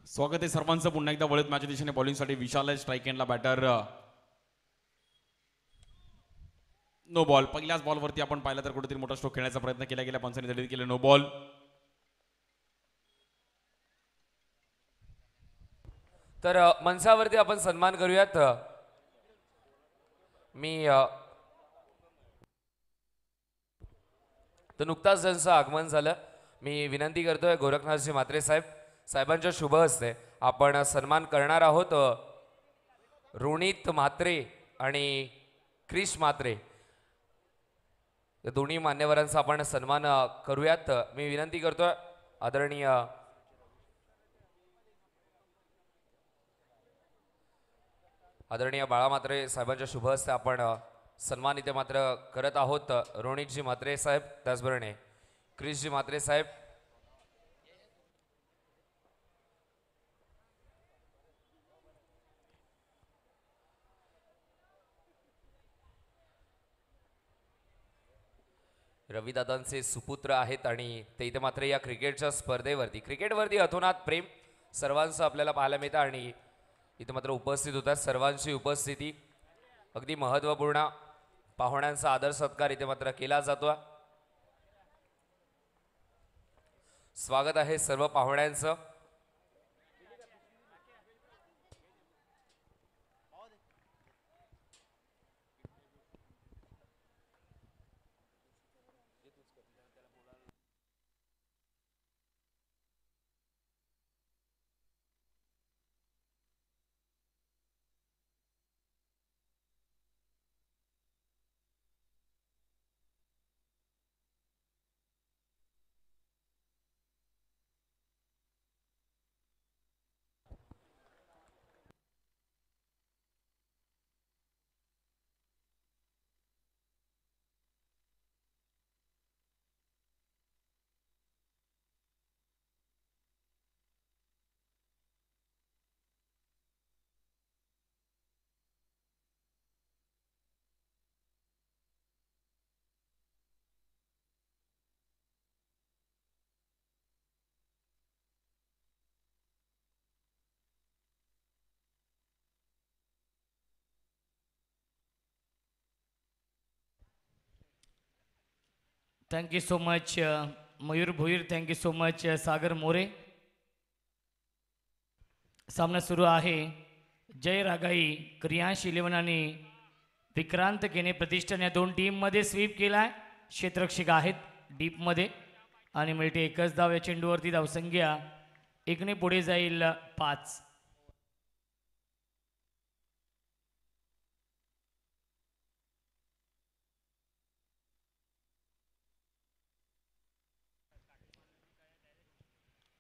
स्वागत आहे सर्वांचं पुन्हा एकदा वळत मॅच दिशेने बॉलिंगसाठी विशाल आहे स्ट्राईक एंडला बॅटर नो बॉल. पहिल्याच बॉलवरती आपण पाहिलं तर कुठेतरी मोठा स्ट्रोक खेळण्याचा प्रयत्न केला गेला पंचांनी दलित केले नो बॉल. तर मंचावरती आपण सन्मान करूयात. मी तर नुकताच ज्यांचं आगमन झालं मी विनंती करतोय गोरखनाथजी म्हात्रे साहेबांच्या शुभ हस्ते आपण सन्मान करणार आहोत. रोनित म्हात्रे आणि क्रिश म्हात्रे या दोन्ही मान्यवरांचा आपण सन्मान करूयात. मी विनंती करतोय आदरणीय बाळा म्हात्रे साहेबांच्या शुभ हस्ते आपण सन्मान इथे मात्र करत आहोत. रोनितजी म्हात्रे साहेब त्याचबरोबर क्रिशजी म्हात्रे साहेब. रविदादांचे सुपुत्र आहेत आणि ते इथे मात्र या क्रिकेटच्या क्रिकेटवरती अतोनात प्रेम सर्वांचं आपल्याला पाहायला मिळतं आणि इथे मात्र उपस्थित होतात. सर्वांची उपस्थिती अगदी महत्त्वपूर्ण. पाहुण्यांचा आदर सत्कार इथे मात्र केला जातो. स्वागत आहे सर्व पाहुण्यांचं. Thank you so much Mayur Bhoir. Thank you so much Sagar More. सामना सुरू आहे. जय रागाई क्रियांश 11 आणि विक्रांत केने प्रतिष्ठान या दोन टीममध्ये स्वीप केला आहे. क्षेत्ररक्षक आहेत डीपमध्ये आणि मिळते एकच धाव. या चेंडूवरती धावसंख्या 1ने पुढे जाईल 5.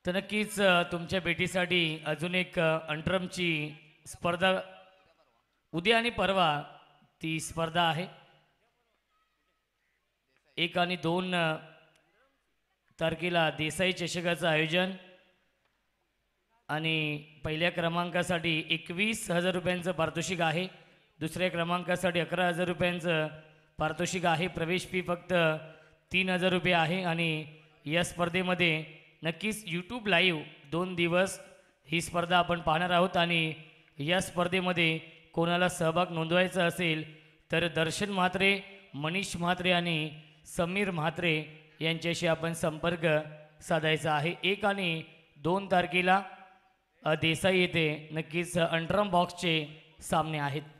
तर नक्कीच तुमच्या भेटीसाठी अजून एक अंटरमची स्पर्धा उद्या आणि परवा ती स्पर्धा आहे. 1 आणि 2 तारखेला देसाई चषकाचं आयोजन आणि पहिल्या क्रमांकासाठी 21,000 रुपयांचं पारितोषिक आहे. दुसऱ्या क्रमांकासाठी 11,000 रुपयांचं पारितोषिक आहे. प्रवेश फी फक्त 3,000 रुपये आहे आणि या स्पर्धेमध्ये नक्कीच यूट्यूब लाईव्ह 2 दिवस ही स्पर्धा आपण पाहणार आहोत. आणि या स्पर्धेमध्ये कोणाला सहभाग नोंदवायचा असेल तर दर्शन म्हात्रे, मनीष म्हात्रे आणि समीर म्हात्रे यांच्याशी आपण संपर्क साधायचा आहे. 1 आणि 2 तारखेला देसाई येथे नक्कीच अंटरम बॉक्सचे सामने आहेत.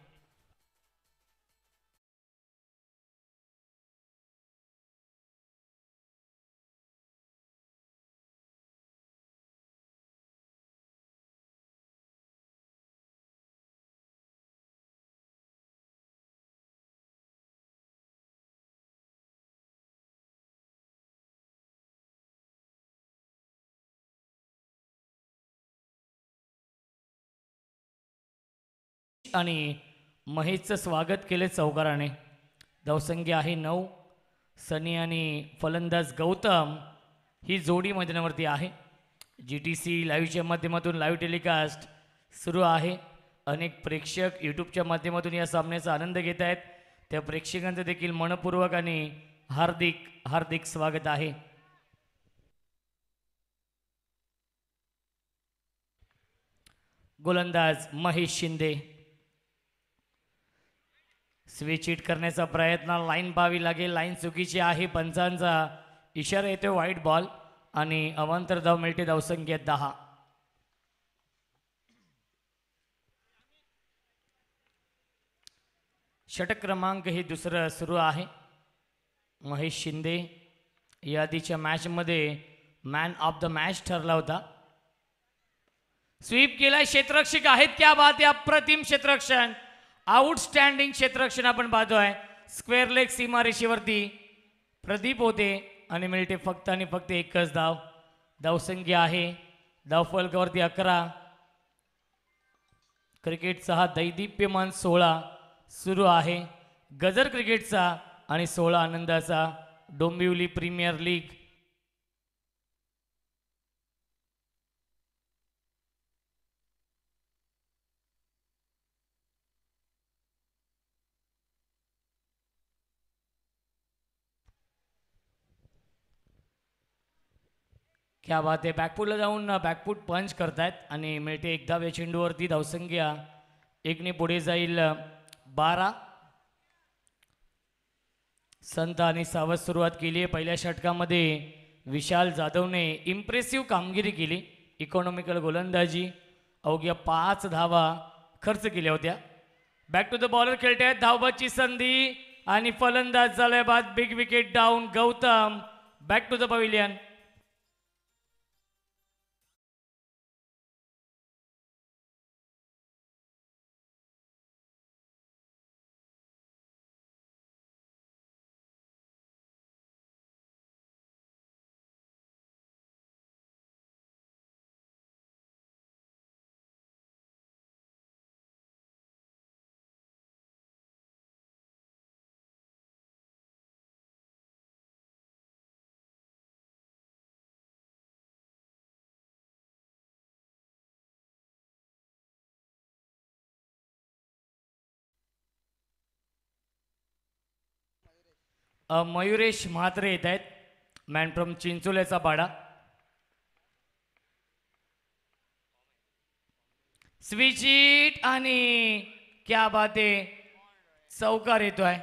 आणि महेशचं स्वागत केले चौकाराने. धावसंख्या आहे 9. सनी आणि फलंदाज गौतम ही जोडी मैदानावरती आहे. GTC लाईव्हच्या माध्यमातून लाईव्ह टेलिकास्ट सुरू आहे. अनेक प्रेक्षक यूट्यूबच्या माध्यमातून या सामन्याचा आनंद घेत आहेत. त्या प्रेक्षकांचं देखील मनपूर्वक आणि हार्दिक हार्दिक स्वागत आहे. गोलंदाज महेश शिंदे. स्विच हिट करण्याचा प्रयत्न, लाईन पाहावी लागेल, लाईन चुकीची आहे. पंचांचा इशारा येतो वाईट बॉल आणि अवांतर धाव मिळते. धावसंख्या 10. षटक क्रमांक हे दुसरं सुरू आहे. महेश शिंदे यादीच्या मॅचमध्ये मॅन ऑफ द मॅच ठरला होता. स्वीप केलाय, क्षेत्ररक्षक आहेत. क्या बात आहे, अप्रतिम क्षेत्ररक्षण, आउटस्टँडिंग क्षेत्ररक्षण आपण पाहतोय. स्क्वेअर लेग सीमारेषेवरती प्रदीप होते आणि मिळते फक्त आणि फक्त एकच धाव. धावसंख्या आहे धावफलकावरती 11. क्रिकेटचा हा दैदिप्यमान 16 सुरू आहे. गजर क्रिकेटचा आणि 16 आनंदाचा डोंबिवली प्रीमियर लीग. क्या बात आहे, बॅकफूटला जाऊन बॅकफूट पंच करतायत आणि मिळते एक धाव या चेंडूवरती. धावसंख्या 1ने पुढे जाईल 12. संत आणि सावध सुरुवात केली आहे. पहिल्या षटकामध्ये विशाल जाधवने इम्प्रेसिव्ह कामगिरी केली. इकॉनॉमिकल गोलंदाजी, अवघ्या 5 धावा खर्च केल्या होत्या. बॅक टू द बॉलर खेळत आहेत. धावबाची संधी आणि फलंदाज झालाय बाद. Big wicket down. Gautam back to the pavilion. Mayuresh Mhatre येत आहेत. मॅन फ्रॉम चिंचोल्याचा पाडा. स्विच हिट आणि क्या बात आहे, चौकार येतोय.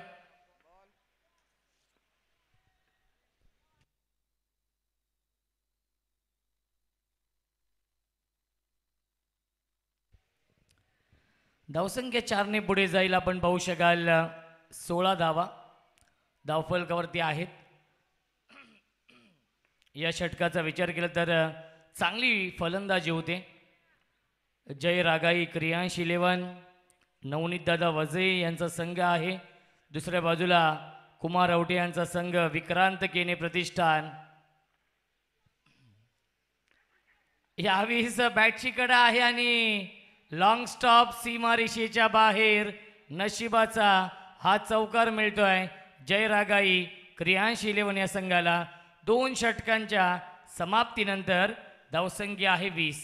धावसंख्या 4ने पुढे जाईल. आपण पाहू शकाल 16 धावा धावफलकावरती आहेत. या षटकाचा विचार केला तर चांगली फलंदाजी होते. जय रागाई, क्रियांश 11, नवनीत दादा वजे यांचा संघ आहे. दुसऱ्या बाजूला कुमार आवटे यांचा संघ, विक्रांत केने प्रतिष्ठान. यावेळीस बॅटची कडा आहे आणि लॉंग स्टॉप सीमारेषेच्या बाहेर. नशिबाचा हा चौकार मिळतोय जय रागाई क्रियांश 11 या संघाला. 2 षटकांच्या समाप्तीनंतर धावसंख्या आहे 20.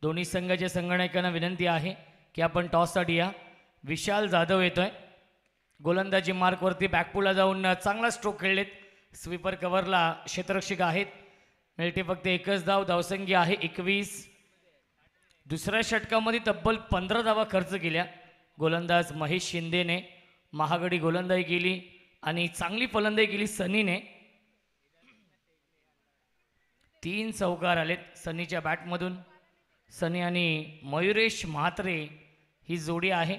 दोन्ही संघाच्या संगणकांना विनंती आहे की आपण टॉससाठी या. विशाल जाधव येतोय. गोलंदाजी मार्कवरती बॅकपूलला जाऊन चांगला स्ट्रोक खेळलेत. स्वीपर कव्हरला क्षेत्ररक्षक आहेत. मिळते फक्त एकच धाव. धावसंख्या आहे 21. दुसऱ्या षटकामध्ये तब्बल 15 धावा खर्च केल्या. गोलंदाज महेश शिंदेने महागडी गोलंदाजी केली आणि चांगली फलंदाजी केली सनीने. 3 चौकार आलेत सनीच्या बॅटमधून. सनी आणि मयुरेश म्हात्रे ही जोडी आहे.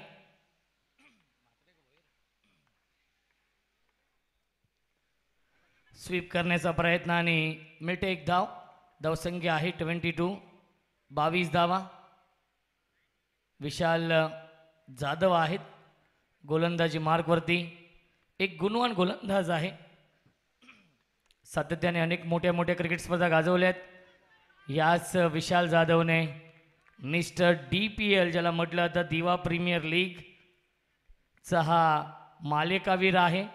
स्वीप करण्याचा प्रयत्न आणि मिळते एक धाव. धावसंख्या आहे 22. 22 धावा. विशाल जाधव आहेत गोलंदाजी मार्कवरती. एक गुणवान गोलंदाज आहे. सातत्याने अनेक मोठ्या मोठ्या क्रिकेट स्पर्धा गाजवल्यात. याच विशाल जाधवने मिस्टर DPL ज्याला म्हटलं जातं दिवा प्रीमियर लीगचा हा मालिकावीर आहे.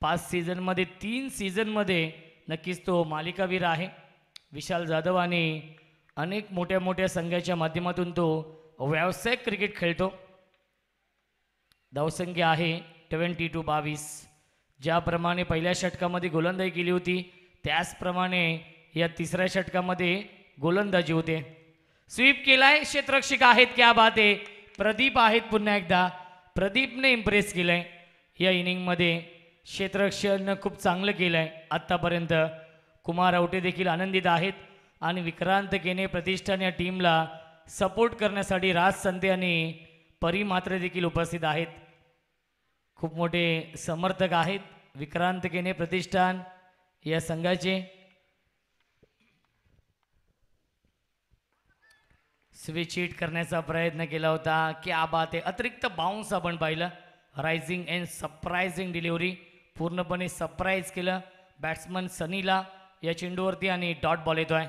5 सीझनमध्ये 3 सीझनमध्ये नक्कीच तो मालिकावीर आहे. विशाल जाधव आणि अनेक मोठ्या मोठ्या संघाच्या माध्यमातून तो व्यावसायिक क्रिकेट खेळतो. धावसंख्या आहे 22. ज्याप्रमाणे पहिल्या षटकामध्ये गोलंदाजी केली होती त्याचप्रमाणे या तिसऱ्या षटकामध्ये गोलंदाजी होते. स्वीप केलाय. क्षेत्ररक्षक आहेत. क्या बात आहे. प्रदीप आहेत पुन्हा एकदा. प्रदीपने इम्प्रेस केलंय या इनिंगमध्ये. क्षेत्ररक्षण खूप चांगलं केलंय आत्तापर्यंत. कुमार आवटे देखील आनंदित आहेत आणि विक्रांत केने प्रतिष्ठान या टीमला सपोर्ट करण्यासाठी राज संते आणि परी मात्रे देखील उपस्थित आहेत. खूप मोठे समर्थक आहेत विक्रांत केने प्रतिष्ठान या संघाचे. स्विच हिट करण्याचा प्रयत्न केला होता. क्या बात आहे. अतिरिक्त बाउन्स आपण पाहिलं. Rising and surprising delivery. पूर्णपणे सरप्राईज केलं बॅट्समन सनीला या चेंडूवरती आणि डॉट बॉल येतोय.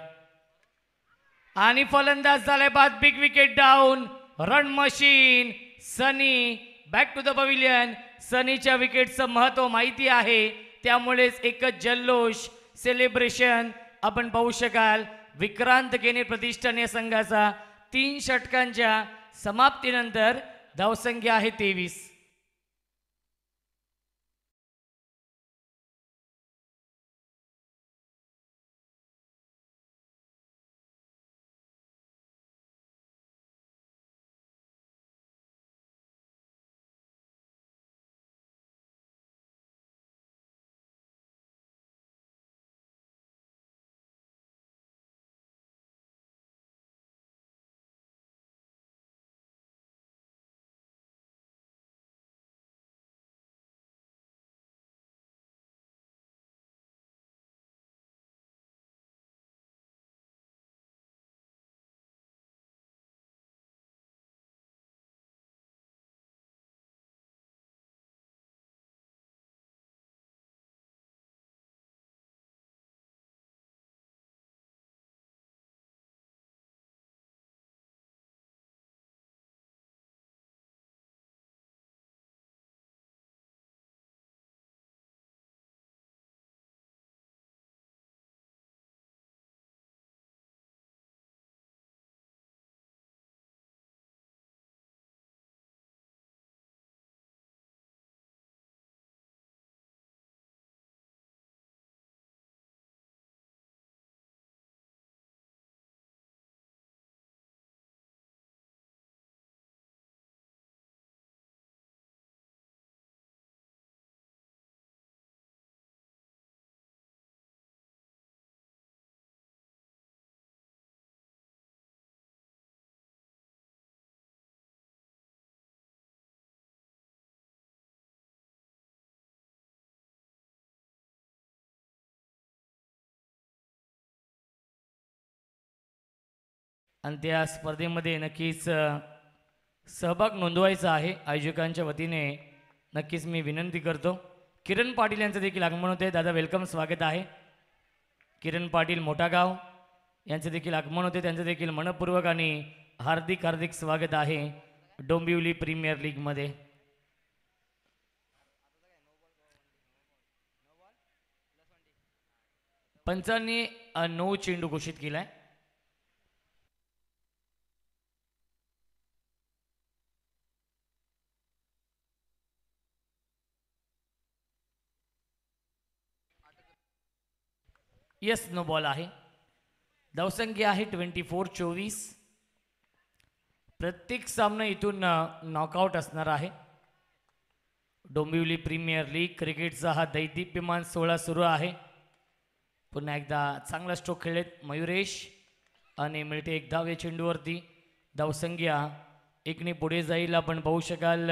आणि फलंदाज झालाय बाद. Big wicket down. Run machine Sunny back to the pavilion. सनीच्या विकेटचं महत्व माहिती आहे त्यामुळेच एकच जल्लोष सेलिब्रेशन आपण पाहू शकाल. विक्रांत केने प्रतिष्ठान या संघाचा 3 षटकांच्या समाप्तीनंतर धावसंख्या आहे 23. आणि त्या स्पर्धेमध्ये नक्कीच सहभाग नोंदवायचा आहे आयोजकांच्या वतीने. नक्कीच मी विनंती करतो. किरण पाटील यांचं देखील आगमन होते. दादा वेलकम, स्वागत आहे. किरण पाटील मोठागाव यांचं देखील आगमन होते. त्यांचं देखील मनपूर्वक आणि हार्दिक हार्दिक स्वागत आहे डोंबिवली प्रीमियर लीगमध्ये. पंचांनी 9 चेंडू घोषित केलाय. यस नो बॉल आहे. धावसंख्या आहे 24. प्रत्येक सामना इथून नॉकआउट असणार आहे. डोंबिवली प्रीमियर लीग क्रिकेटचा हा दैदिप्यमान सोहळा सुरू आहे. पुन्हा एकदा चांगला स्ट्रोक खेळलेत मयुरेश आणि मिळते एक धाव या चेंडूवरती. धावसंख्या 1ने पुढे जाईल. आपण पाहू शकाल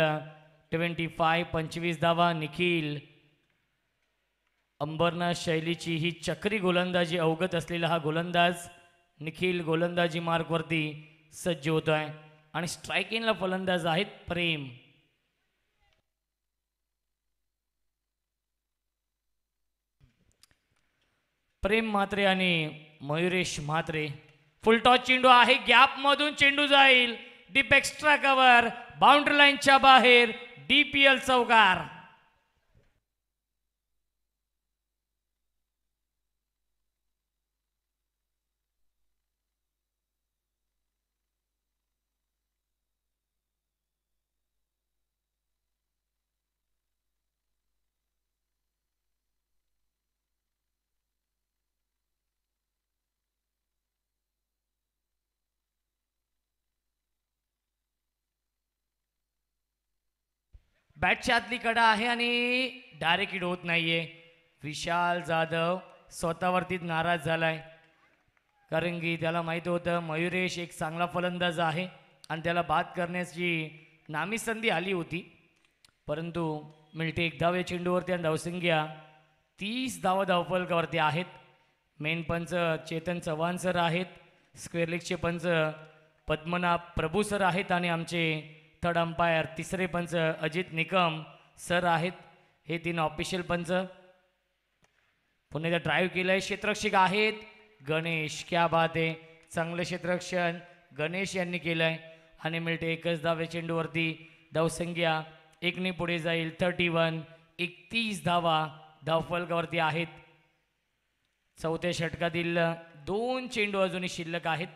25. 25 धावा. निखिल अंबरनाथ शैलीची ही चक्री गोलंदाजी अवगत असलेला हा गोलंदाज निखिल गोलंदाजी मार्कवरती सज्ज होतोय आणि स्ट्रायकिंगला फलंदाज आहेत प्रेम. प्रेम म्हात्रे आणि मयुरेश म्हात्रे. फुलटॉस चेंडू आहे, गॅप मधून चेंडू जाईल, डीप एक्स्ट्रा कव्हर, बाउंड्री लाईनच्या बाहेर, डीपीएल चौकार. बॅटच्या आतली कडा आहे आणि डायरेक्ट हिट होत नाहीये. विशाल जाधव स्वतःवरतीच नाराज झालाय, कारण की त्याला माहिती होतं मयुरेश एक चांगला फलंदाज आहे आणि त्याला बाद करण्याची नामी संधी आली होती, परंतु मिळते एक धाव या चेंडूवरती आणि धावसंख्या 30 धावा धावफलकावरती आहेत. मेन पंच चेतन चव्हाण सर आहेत, स्क्वेअर लेगचे पंच पद्मनाभ प्रभू सर आहेत आणि आमचे थर्ड अंपायर तिसरे पंच अजित निकम सर आहेत. हे तीन ऑफिशियल पंच. पुन्हा एकदा ड्राईव्ह केलंय, क्षेत्ररक्षक आहेत गणेश. क्या बात आहे, चांगलं क्षेत्ररक्षण गणेश यांनी केलंय आणि मिळते एकच धाव या चेंडूवरती. धावसंख्या 1ने पुढे जाईल. 31 धावा धावफलकावरती आहेत. चौथ्या षटकातील 2 चेंडू अजूनही शिल्लक आहेत.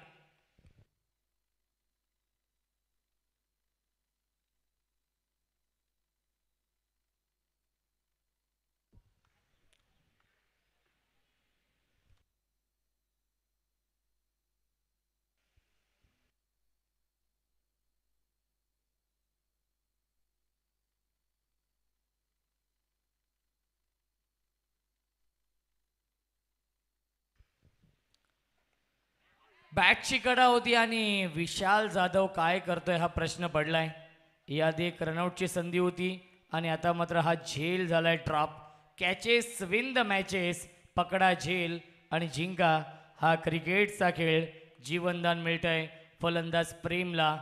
बॅटची कडा होती आणि विशाल जाधव काय करतोय हा प्रश्न पडलाय. याआधी एक रनआउटची संधी होती आणि आता मात्र हा झेल झालाय drop. Catches win the matches, पकडा झेल आणि जिंका हा क्रिकेटचा खेळ. जीवनदान मिळतंय फलंदाज प्रेमला.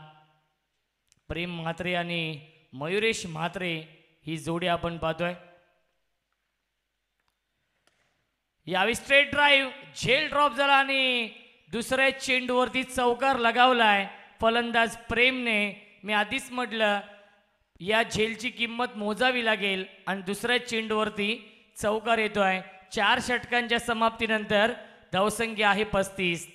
प्रेम म्हात्रे आणि मयुरेश म्हात्रे ही जोडी आपण पाहतोय. यावेळी स्ट्रेट ड्राईव्ह, झेल ड्रॉप झाला आणि दुसऱ्या चेंडूवरती चौकार लगावलाय फलंदाज प्रेमने. मी आधीच म्हटलं या झेलची किंमत मोजावी लागेल आणि दुसऱ्या चेंडूवरती चौकार येतोय. 4 षटकांच्या समाप्तीनंतर धावसंख्या आहे 35.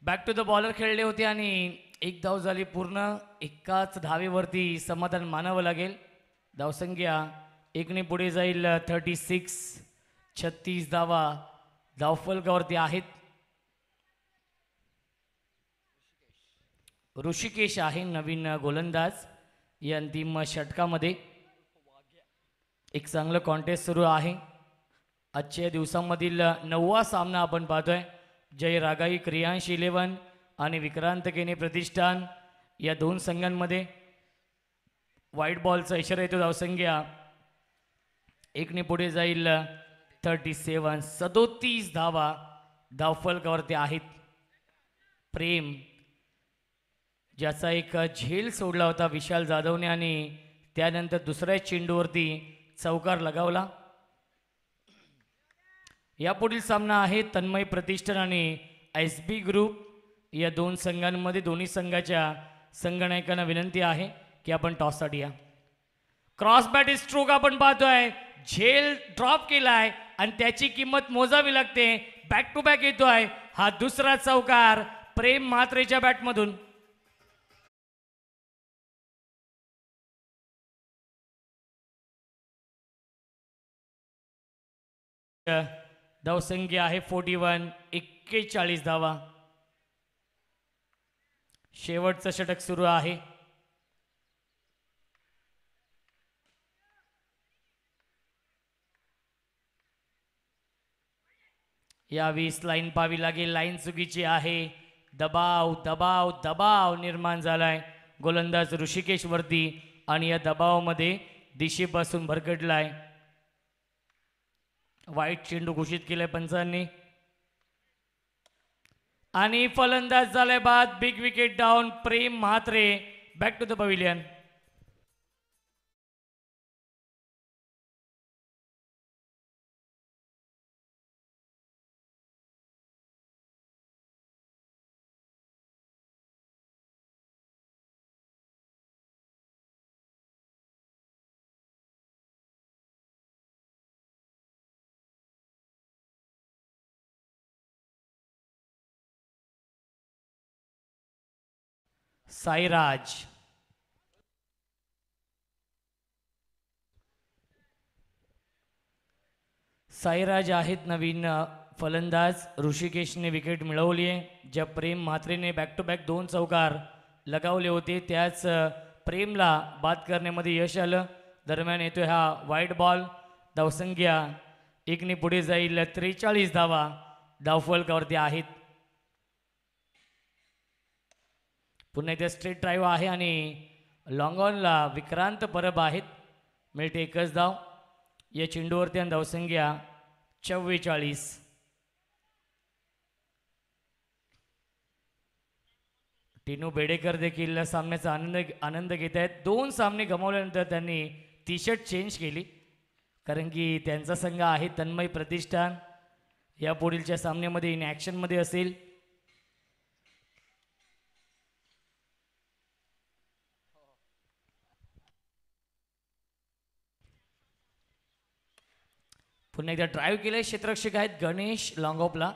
बॅक टू द बॉलर खेळले होते आणि एक धाव झाली पूर्ण. एकाच धावेवरती समाधान मानावं लागेल. धावसंख्या 1ने पुढे जाईल. 36 धावा धावफलकावरती आहेत. ऋषिकेश आहे नवीन गोलंदाज या अंतिम षटकामध्ये. एक चांगलं कॉन्टेस्ट सुरू आहे. आजच्या दिवसामधील 9वा सामना आपण पाहतोय. जय रागाई क्रियांश 11 आणि विक्रांत केने प्रतिष्ठान या 2 संघांमध्ये. व्हाईट बॉलचा इशारा येतो. धावसंख्या 1ने पुढे जाईल. 37 धावा धावफलकावरती आहेत. प्रेम ज्याचा एक झेल सोडला होता विशाल जाधवने आणि त्यानंतर दुसऱ्या चेंडूवरती चौकार लगावला. यापुढील सामना आहे तन्मय प्रतिष्ठान आणि एस बी ग्रुप या दोन संघांमध्ये. दोन्ही संघाच्या संघनायकांना विनंती आहे की आपण टॉससाठी या. क्रॉस बॅट स्ट्रोक आपण पाहतोय, झेल ड्रॉप केलाय आणि त्याची किंमत मोजावी लागते. बॅक टू बॅक येतोय हा दुसरा चौकार प्रेम म्हात्रेच्या बॅटमधून. धावसंख्या आहे 41, 41 धावा. शेवटचं षटक सुरू आहे. या 20 लाईन पाहावी लागेल. लाईन चुकीची आहे. दबाव दबाव दबाव निर्माण झालाय गोलंदाज ऋषिकेश वरती आणि या दबावामध्ये दिशेपासून भरकटलाय. वाईट चेंडू घोषित केलाय पंचांनी आणि फलंदाज झालाय बाद. Big wicket down. Prem Mhatre back to the pavilion. Sairaj Sairaj आहेत नवीन फलंदाज. ऋषिकेशने विकेट मिळवली आहे. ज्या प्रेम म्हात्रेने बॅक टू बॅक 2 चौकार लगावले होते त्याच प्रेमला बाद करण्यामध्ये यश आलं. दरम्यान येतोय हा वाईट बॉल. धावसंख्या 1ने पुढे जाईल. 43 धावा धावफलकावरती आहेत. पुन्हा एकदा स्ट्रेट ड्राईव्ह आहे आणि लॉंग ऑनला विक्रांत परब आहेत. मिळते 1च धाव या चेंडूवरती आणि धावसंख्या 44. टिनू बेडेकर देखील सामन्याचा आनंद घेत आहेत. 2 सामने गमावल्यानंतर त्यांनी टी शर्ट चेंज केली कारण की त्यांचा संघ आहे तन्मय प्रतिष्ठान. या पुढीलच्या सामन्यामध्ये इन ॲक्शनमध्ये असेल. पुन्हा एकदा ड्राईव्ह केले. क्षेत्ररक्षक आहेत गणेश लॉंगॉपला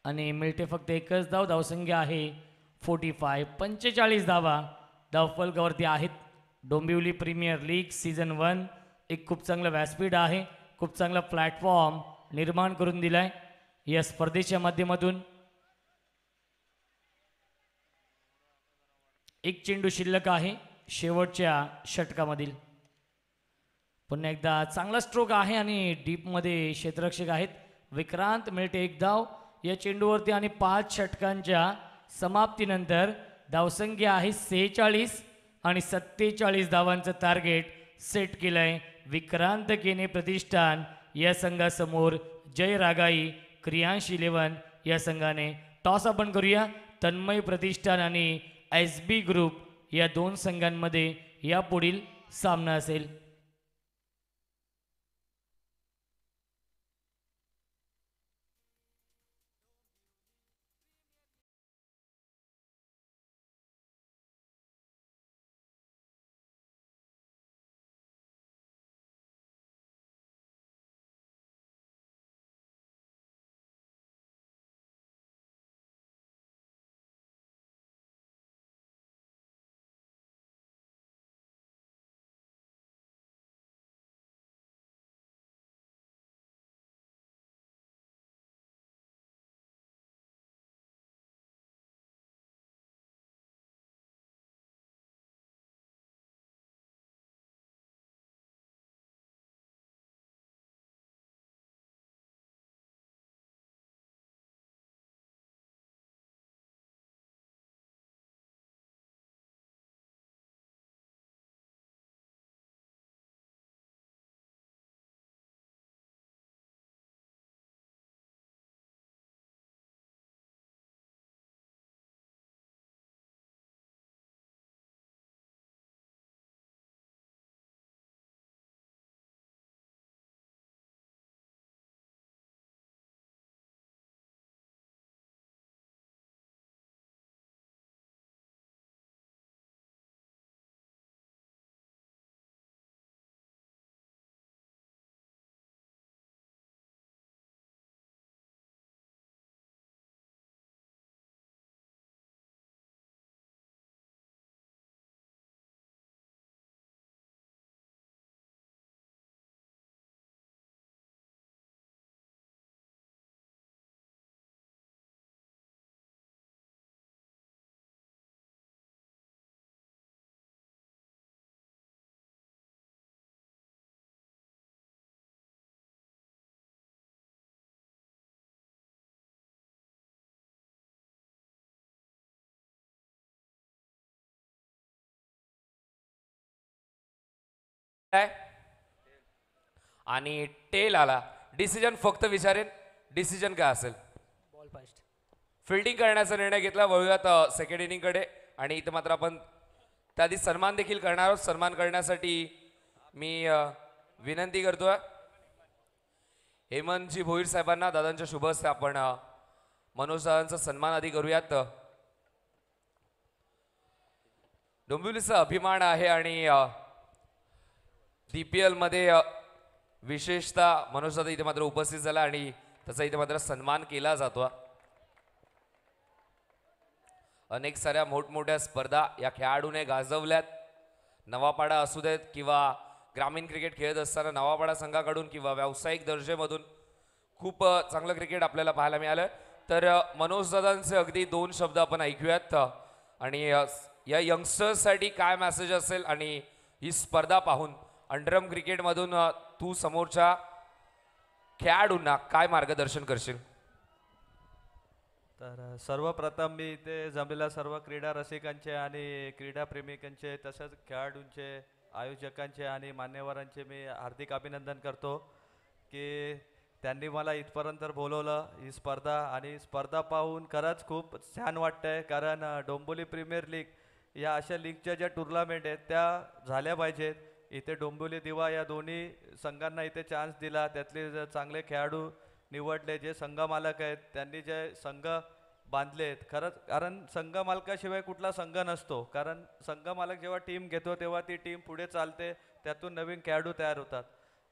आणि मिळते फक्त 1च धाव. धावसंख्या आहे 45. 45 धावा धावफलकावरती आहेत. डोंबिवली प्रीमियर लीग सीझन 1 एक खूप चांगलं व्यासपीठ आहे. खूप चांगला प्लॅटफॉर्म निर्माण करून दिलाय या स्पर्धेच्या माध्यमातून. एक चेंडू शिल्लक आहे शेवटच्या षटकामधील. पुन्हा एकदा चांगला स्ट्रोक आहे आणि डीपमध्ये क्षेत्ररक्षक आहेत विक्रांत. मिळते 1 धाव या चेंडूवरती आणि 5 षटकांच्या समाप्तीनंतर धावसंख्या आहे 46 आणि 47 धावांचं टार्गेट सेट केलंय विक्रांत केने प्रतिष्ठान या संघासमोर. जय रागाई क्रियांश 11 या संघाने. टॉस आपण करूया. तन्मय प्रतिष्ठान आणि एस बी ग्रुप या 2 संघांमध्ये यापुढील सामना असेल. आहे आणि टेल आला. डिसिजन फक्त विचारेन, डिसिजन काय असेल? फिल्डिंग करण्याचा निर्णय घेतला. वळूयात सेकंड इनिंगकडे आणि इथे मात्र आपण त्याआधी सन्मान देखील करणार आहोत. सन्मान करण्यासाठी मी विनंती करतोय हेमंतजी भोईर साहेबांना, दादांच्या शुभ हस्ते आपण मनोज दादांचा सन्मान आधी करूयात. डोंबिवलीचा अभिमान आहे आणि DPL मध्ये विशेषतः मनोज दादा इथे मात्र उपस्थित झाला आणि त्याचा इथे मात्र सन्मान केला जातो. अनेक साऱ्या मोठमोठ्या स्पर्धा या खेळाडूने गाजवल्यात. नवापाडा असू देत किंवा ग्रामीण क्रिकेट खेळत असताना नवापाडा संघाकडून किंवा व्यावसायिक दर्जेमधून खूप चांगलं क्रिकेट आपल्याला पाहायला मिळालं. तर मनोज दादांचे अगदी 2 शब्द आपण ऐकूयात आणि या यंगस्टर्ससाठी काय मेसेज असेल आणि ही स्पर्धा पाहून अंडरम क्रिकेटमधून तू समोरच्या खेळाडूंना काय मार्गदर्शन करशील? तर सर्वप्रथम मी इथे जमलेल्या सर्व क्रीडा रसिकांचे आणि क्रीडा प्रेमिकांचे तसेच खेळाडूंचे, आयोजकांचे आणि मान्यवरांचे मी हार्दिक अभिनंदन करतो की त्यांनी मला इथपर्यंत बोलवलं ही स्पर्धा. आणि स्पर्धा पाहून खरंच खूप छान वाटतंय, कारण डोंबिवली प्रीमियर लीग या अशा लीगच्या ज्या टुर्नामेंट आहेत त्या झाल्या पाहिजेत. इथे डोंबिवली दिवा या दोन्ही संघांना इथे चान्स दिला, त्यातले चांगले खेळाडू निवडले, जे संघ मालक आहेत त्यांनी जे संघ बांधलेत खरंच, कारण संघ मालकाशिवाय कुठला संघ नसतो. कारण संघ मालक जेव्हा टीम घेतो तेव्हा ती टीम पुढे चालते, त्यातून नवीन खेळाडू तयार होतात.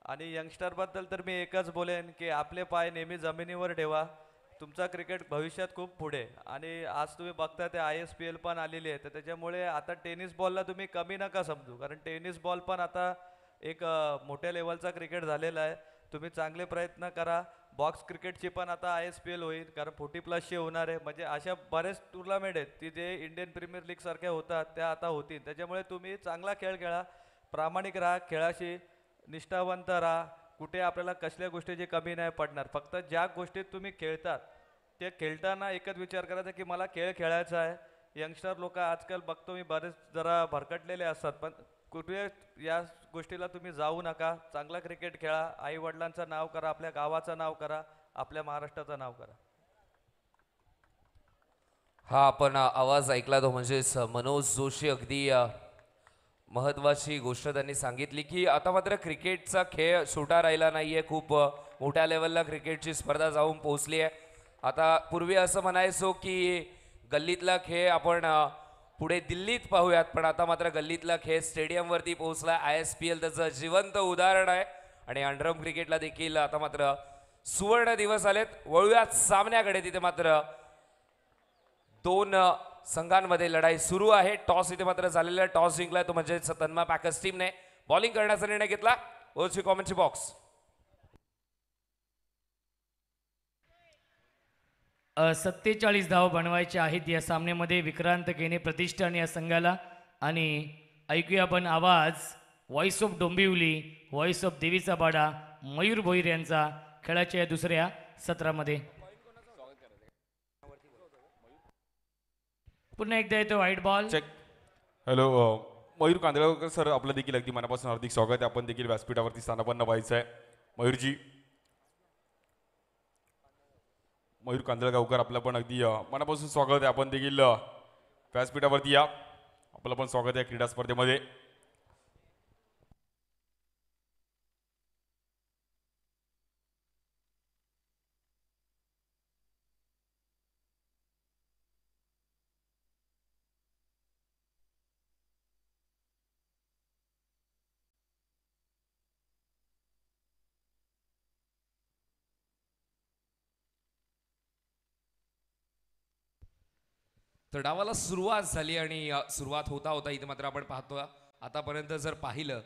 आणि यंगस्टरबद्दल तर मी एकच बोलेन की आपले पाय नेहमी जमिनीवर ठेवा, तुमचा क्रिकेट भविष्यात खूप पुढे. आणि आज तुम्ही बघता ते ISPL पण आलेली आहे, तर त्याच्यामुळे आता टेनिस बॉलला तुम्ही कमी नका समजू, कारण टेनिस बॉल पण आता एक मोठ्या लेवलचा क्रिकेट झालेला आहे. तुम्ही चांगले प्रयत्न करा. बॉक्स क्रिकेटची पण आता ISPL होईल, कारण 40+ होणार आहे. म्हणजे अशा बरेच टुर्नामेंट आहेत की जे इंडियन प्रीमियर लीग सारख्या होतात त्या आता होतील. त्याच्यामुळे तुम्ही चांगला खेळ खेळा, प्रामाणिक राहा, खेळाशी निष्ठावंत राहा. कुठे आपल्याला कसल्या गोष्टीची कमी नाही पडणार. फक्त ज्या गोष्टीत तुम्ही खेळतात ते खेळताना एकच विचार करायचा की मला खेळ खेळायचा आहे. यंगस्टर लोक आजकाल बघतो मी बरेच जरा भरकटलेले असतात, पण कुठे या गोष्टीला तुम्ही जाऊ नका. चांगला क्रिकेट खेळा, आई वडिलांचं नाव करा, आपल्या गावाचं नाव करा, आपल्या महाराष्ट्राचं नाव करा. हा आपण आवाज ऐकला तो म्हणजेच मनोज जोशी. अगदी महत्त्वाची गोष्ट त्यांनी सांगितली की आता मात्र क्रिकेटचा खेळ छोटा राहिला नाहीये, खूप मोठ्या लेवलला क्रिकेटची स्पर्धा जाऊन पोहोचली आहे. आता पूर्वी असं म्हणायचो की गल्लीतला खेळ आपण पुढे दिल्लीत पाहूयात, पण आता मात्र गल्लीतला खेळ स्टेडियमवरती पोहोचला. ISPL त्याचं जिवंत उदाहरण आहे आणि अंडरम क्रिकेटला देखील आता मात्र सुवर्ण दिवस आलेत. वळूयात सामन्याकडे. तिथे मात्र 2 संघांमध्ये लढाई सुरू आहे. टॉस इथे मात्र झालेला आहे, टॉस जिंकलाय तो म्हणजे तन्मा पॅकर्स टीमने. बॉलिंग करण्याचा निर्णय घेतला. ओची कॉमेंट्री बॉक्स. 47 धाव बनवायचे आहेत या सामन्यामध्ये. विक्रांत केने प्रतिष्ठान या संघाला. आणि ऐकूया आपण आवाज voice of Dombivli, voice of देवीचा बाडा, मयूर भोईर यांचा खेळाच्या या दुसऱ्या सत्रामध्ये. पुन्हा एकदा येतो white ball. Check. Hello, Mayur Kandalkar sir, आपलं देखील अगदी मनापासून हार्दिक स्वागत आहे. आपण देखील व्यासपीठावरती स्थानापन्न व्हायचं आहे. मयूरजी, मयूर कांदळगावकर, आपलं पण अगदी मनापासून स्वागत आहे. आपण देखील व्यासपीठावरती या, आपलं पण स्वागत आहे क्रीडा स्पर्धेमध्ये. तर डावाला सुरुवात झाली आणि सुरुवात होता होता इथे मात्र आपण पाहतो आतापर्यंत जर पाहिलं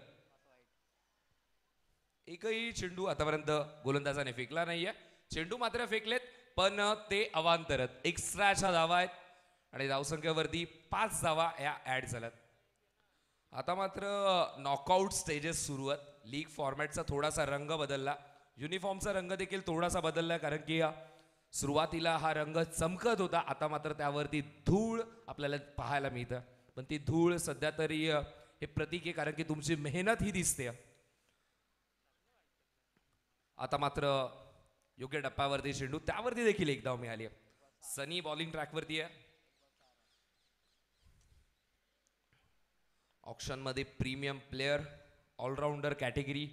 एकही चेंडू आतापर्यंत गोलंदाजाने फेकला नाहीये. चेंडू मात्र फेकलेत पण ते अवांतरत. एक्स्ट्राच्या धावा आहेत आणि धावसंख्येवरती 5 धावा या ऍड झाल्यात. आता मात्र नॉकआउट स्टेजेस सुरू आहेत. लीग फॉर्मॅटचा थोडासा रंग बदलला, युनिफॉर्मचा रंग देखील थोडासा बदलला, कारण की सुरुवातीला हा रंग चमकत होता, आता मात्र त्यावरती धूळ आपल्याला पाहायला मिळतं. पण ती धूळ सध्या तरी हे प्रतीक आहे, कारण की तुमची मेहनत ही दिसते. आता मात्र योग्य टप्प्यावरती चेंडू, त्यावरती देखील एक धाव मिळाली आहे. सनी बॉलिंग ट्रॅकवरती आहे. ऑप्शन मध्ये प्रीमियम प्लेयर ऑलराऊंडर कॅटेगरी.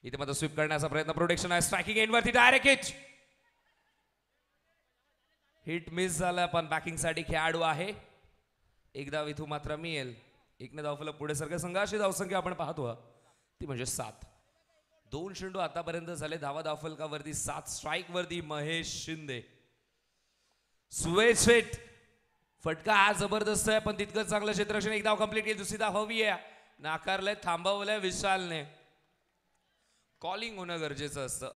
इथे मात्र स्वीप करण्याचा प्रयत्न, प्रोटेक्शन आहे, स्ट्रायकिंग एंडवरती डायरेक्ट हिट. हिट मिस झाला, पण बॅकिंग साठी खेळाडू आहे. एक धाव इथून मात्र मिळेल. एकने धावफलक पुढे सरकार संघाची धावसंख्या आपण पाहतो ती म्हणजे 7. 2 चेंडू आतापर्यंत झाले. धावफलकावरती 7, स्ट्राईक वरती महेश शिंदे. स्वेट फटका हा जबरदस्त आहे, पण तितकंच चांगलं क्षेत्ररक्षण. एक धाव कंप्लीट केली, दुसरी धाव हवी आहे. नाकारलंय, थांबवलंय विशालने. कॉलिंग होणं गरजेचं असतं.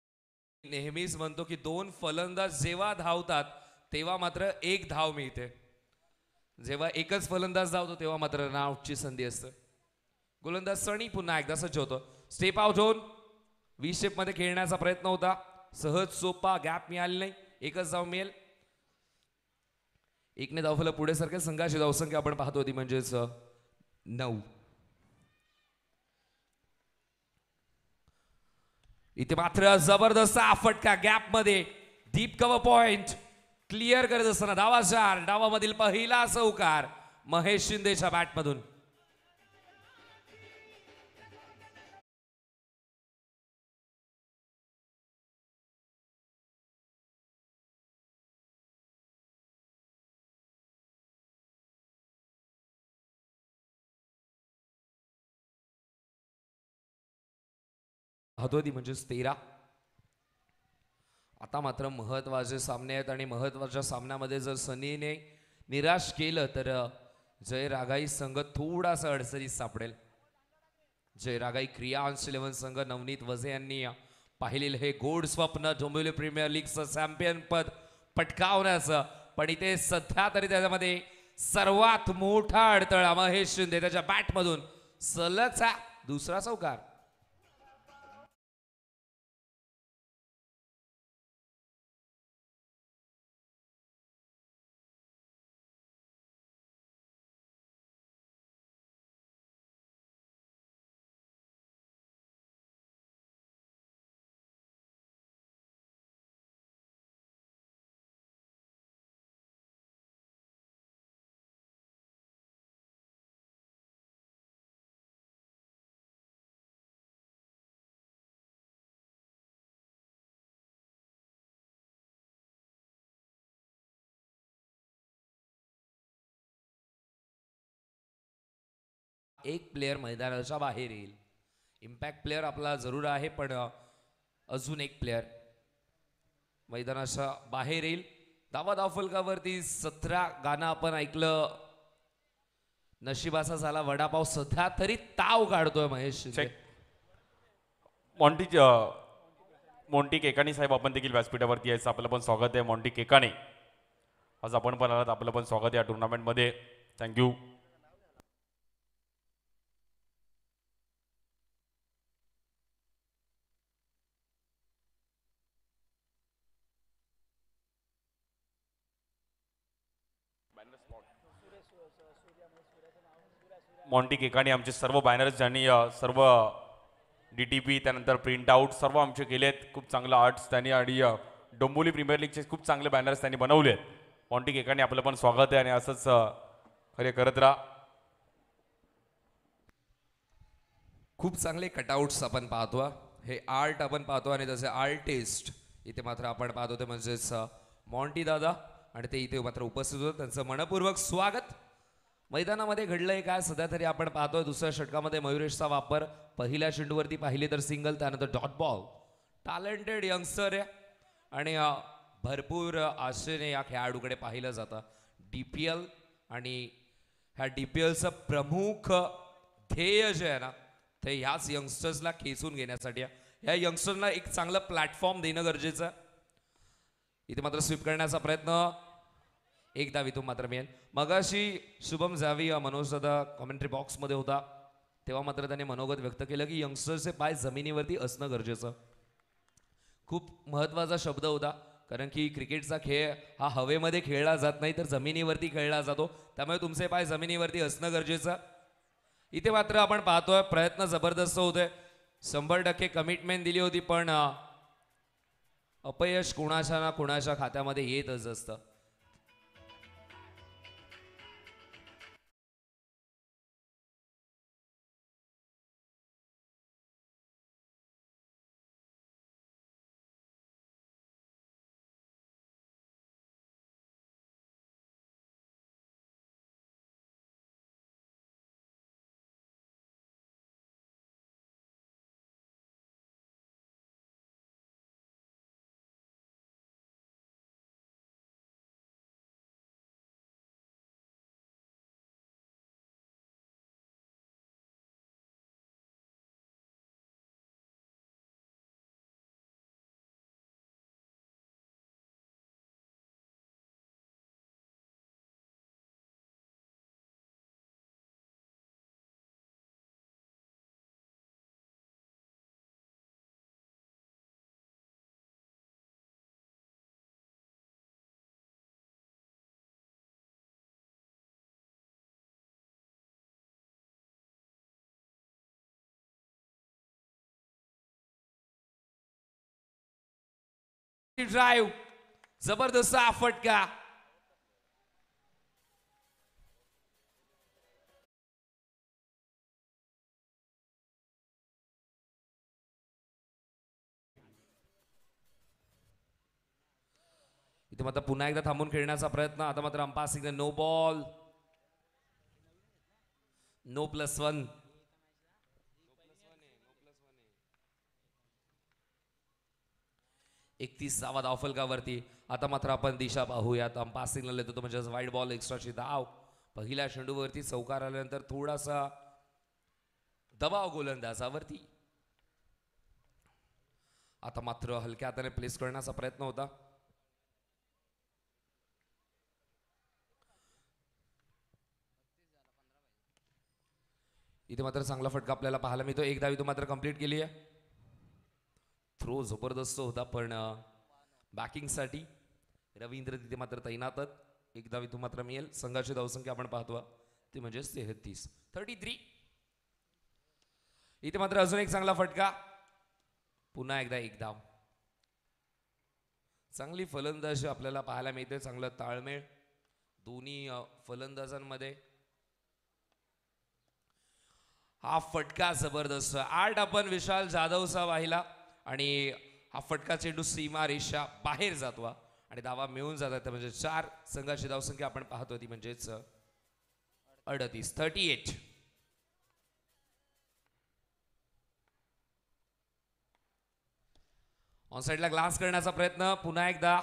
नेहमीच म्हणतो की 2 फलंदाज जेव्हा धावतात तेव्हा मात्र 1 धाव मिळते. जेव्हा एकच फलंदाज धावतो तेव्हा मात्र रनआउटची संधी असते. गोलंदाज सणी पुन्हा एकदा सज्ज होतो. स्टेप आउट होऊन व्ही शेप मध्ये खेळण्याचा प्रयत्न होता. सहज सोपा, गॅप मिळाली नाही. एकच धाव मिळेल. एकने धावफलक पुढे सरकेल. संघाची धावसंख्या आपण पाहतो ती म्हणजेच 9. इथे मात्र जबरदस्त फटका गॅप मध्ये, डीप कव्हर पॉइंट क्लिअर करत असताना धावा 4. डावामधील पहिला चौकार महेश शिंदेच्या बॅटमधून. ती म्हणजेच 13. आता मात्र महत्वाचे सामने आहेत आणि महत्वाच्या सामन्यामध्ये जर सनीने निराश केलं तर जय रागाई संघ थोडासा अडचणीत सापडेल. जय रागाई क्रियांश 11 संघ नवनीत वझे यांनी पाहिलेलं हे गोड स्वप्न डोंबिवली प्रीमियर लीगचं चॅम्पियन पद पटकावण्याचं, पण इथे सध्या तरी त्याच्यामध्ये सर्वात मोठा अडथळा महेश शिंदे. त्याच्या बॅटमधून सलगचा दुसरा चौकार. एक प्लेयर मैदानाच्या बाहेर येईल. इम्पॅक्ट प्लेयर आपला जरूर आहे, पण अजून एक प्लेयर मैदानाच्या बाहेर येईल. धावफलकावरती 17 गाणं आपण ऐकलं. नशिबाचा झाला वडापाव, सध्या तरी ताव काढतोय महेश शिंदे. मोंटी केकानी साहेब आपण देखील व्यासपीठावरती यायचं आपलं पण स्वागत आहे. मोंटी केकानी, आज आपण पण आलात, आपलं पण स्वागत आहे या टुर्नामेंटमध्ये. थँक्यू. मॉन्टी केकानी आमचे सर्व बॅनर्स ज्यांनी सर्व DTP त्यानंतर प्रिंट आउट सर्व आमचे केलेत. खूप चांगलं आर्ट्स त्यांनी आणि डोंबिवली प्रीमियर लीगचे खूप चांगले बॅनर्स त्यांनी बनवलेत. मॉन्टी केकानी आपलं पण स्वागत आहे आणि असंच खरे करत राहा. खूप चांगले कटआउट्स आपण पाहतो. हे आर्ट आपण पाहतो आणि त्याचे आर्टिस्ट इथे मात्र आपण पाहतो ते म्हणजेच मॉन्टी दादा, आणि ते इथे मात्र उपस्थित होते. त्यांचं मनपूर्वक स्वागत. मैदानामध्ये घडलंय काय सध्या तरी आपण पाहतोय. दुसऱ्या षटकामध्ये मयुरेशचा वापर. पहिल्या चेंडूवरती पाहिले तर सिंगल, त्यानंतर डॉट बॉल. टॅलेंटेड यंगस्टर आहे आणि भरपूर आशेने या खेळाडूकडे पाहिलं जातं. DPL आणि ह्या DPLचं प्रमुख ध्येय जे आहे ना ते ह्याच यंगस्टर्सला खेचून घेण्यासाठी आहे. ह्या यंगस्टरला एक चांगलं प्लॅटफॉर्म देणं गरजेचं आहे. इथे मात्र स्वीप करण्याचा प्रयत्न, एक धाव इथून मात्र मिळेल. मगाशी शुभम जावी मनोज दादा कॉमेंट्री बॉक्समध्ये होता तेव्हा मात्र त्याने मनोगत व्यक्त केलं की यंगस्टरचे पाय जमिनीवरती असणं गरजेचं. खूप महत्त्वाचा शब्द होता. कारण की क्रिकेटचा खेळ हा हवेमध्ये खेळला जात नाही तर जमिनीवरती खेळला जातो, त्यामुळे तुमचे पाय जमिनीवरती असणं गरजेचं. इथे मात्र आपण पाहतोय प्रयत्न जबरदस्त होतोय, 100% कमिटमेंट दिली होती, पण अपयश कोणाच्या ना कोणाच्या खात्यामध्ये येतच असतं. ड्राईव्ह, जबरदस्त हा फटका. इथे मात्र पुन्हा एकदा थांबून खेळण्याचा प्रयत्न. आता मात्र umpire signal no ball, no +1. 31वा धावफलकावरती. आता मात्र आपण दिशा पाहूयात. अंपायर सिग्नल येतो तो म्हणजे वाईड बॉल, एक्स्ट्राची धाव. पहिल्या चेंडूवरती चौकार आल्यानंतर थोडासा दबाव गोलंदाजावरती. आता मात्र हलक्या हाताने प्लेस करण्याचा प्रयत्न होता. इथे मात्र चांगला फटका आपल्याला पाहायला मिळतो. एक धाव इथं मात्र कंप्लीट केली आहे. थ्रो जबरदस्त होता, पण बॅकिंगसाठी रवींद्र तिथे मात्र तैनातच. एक धाव इथून मात्र मिळेल. संघाची धावसंख्या आपण पाहतो ते म्हणजे 33. इथे मात्र अजून एक चांगला फटका. पुन्हा एकदा एक धाव. चांगली फलंदाजी आपल्याला पाहायला मिळते, चांगलं ताळमेळ दोन्ही फलंदाजांमध्ये. हा फटका जबरदस्त. 8 आपण विशाल जाधवचा वाहिला आणि हा फटका चेंडू सीमा रेषा बाहेर जातो आणि धावा मिळून जातात. म्हणजे 4 संघाची धावसंख्या आपण पाहतो ती म्हणजेच 38. ऑन साइडला ग्लास करण्याचा प्रयत्न. पुन्हा एकदा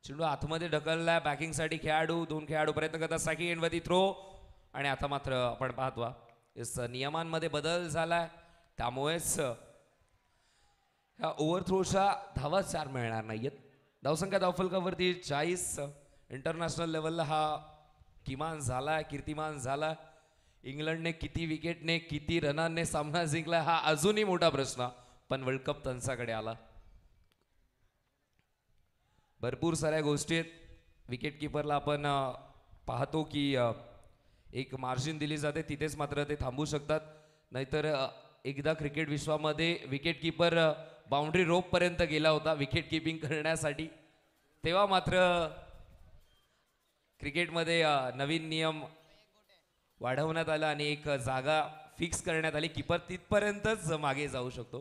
चेंडू आतमध्ये ढकललाय. बॅकिंगसाठी खेळाडू, 2 खेळाडू प्रयत्न करतात. सेकंड एंडवरती थ्रो आणि आता मात्र आपण पाहतो नियमांमध्ये बदल झालाय, त्यामुळेच ह्या ओव्हर थ्रोच्या धावा 4 मिळणार नाहीयेत. धावसंख्या धावफलकावरती 40. इंटरनॅशनल लेवलला हा किमान झालाय, कीर्तिमान झाला. इंग्लंडने किती विकेटने, किती रनांनी सामना जिंकला हा अजूनही मोठा प्रश्न, पण वर्ल्ड कप त्यांच्याकडे आला. भरपूर साऱ्या गोष्टी आहेत. विकेट किपरला आपण पाहतो की एक मार्जिन दिली जाते, तिथेच मात्र ते थांबू शकतात. नाहीतर एकदा क्रिकेट विश्वामध्ये विकेट किपर बाउंड्री रोप पर्यंत गेला होता विकेट किपिंग करण्यासाठी. तेव्हा मात्र क्रिकेटमध्ये नवीन नियम वाढवण्यात आला आणि एक जागा फिक्स करण्यात आली. किपर तिथपर्यंतच मागे जाऊ शकतो.